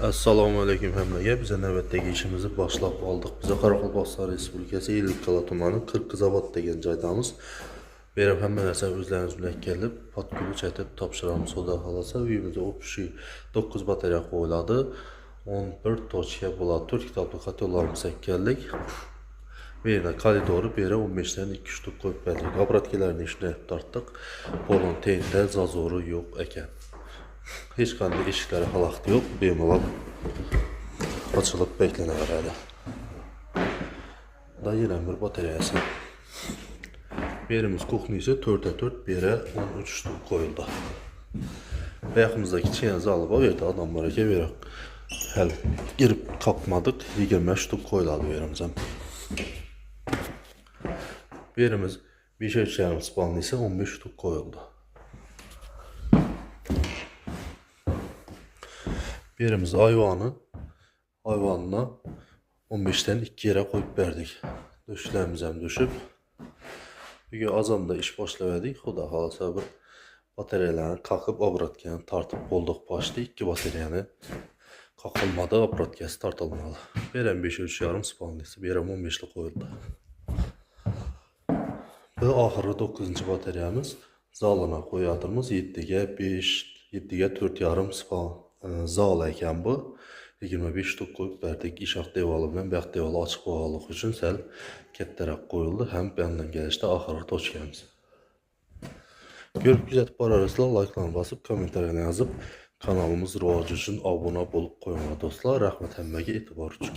Assalamu alaykum hammaga. Biz navbatdagi ishimizni boshlab oldik. Biz Qoraqalpog'iston Respublikasi Ellikqal'a tumani Qirqizavod degan joydamiz. Berib hamma narsa o'zlaringiz bilan kelib, podkulch aytib topshiramiz. Xudo xolasa uyimizda o'pishi 9 batareya qo'yiladi. 11 tochka bo'ladi. 4 kitobli xatolarimiz keldik. Bu yerda koridori beri 15 dan 2 shtuk qo'yib berdik. Obratkalarni ishni tortdik. Polon tenda zazori yo'q ekan. Hech qanday eshiklari xalaqti yo'q, bemalol ochilib beklanaveradi. Da yana bir batareyasi. Berimiz kuxnisi 4'e 4, beri 13 shtuk qo'yildi. Ayağımızdaki kichkina zali bor, yerda odamlar ekan, beri hali girib qopmadik, 20 shtuk qo'yiladi berimiz ham. Berimiz 5.5 spalnisi 15 shtuk qo'yildi. Birimiz hayvanına 15'ten 2 yere koyup verdik. Döşlerimiz hem düşüp. Bugün azamda iş başladık. Xudo xolasa bir batareyalarni kalkıp obratgan tartib bulduk başta. 2 batareyani kalkılmadı, obratkasi tartılmadı. Berem 5.5 spalnisi, berem 15'li koyuldu. Bu ahırı 9. batareyamiz. Zalına koyadığımız 7'ge 5, 7'ge 4.5 spal. Zal ekan bu. 25 shtuk qo'yib berdik. Ishaq devali bilan baxt devali ochiq bo'lganligi uchun sal kattaroq qo'yildi. Ham bundan kelishda oxirgi tochkamiz. Ko'rib kuzatib borasizlar, like'larni bosib, kommentariyani yozib, kanalimiz rivoji uchun obuna bo'lib qo'yinglar do'stlar. Rahmat hammaga e'tibor uchun.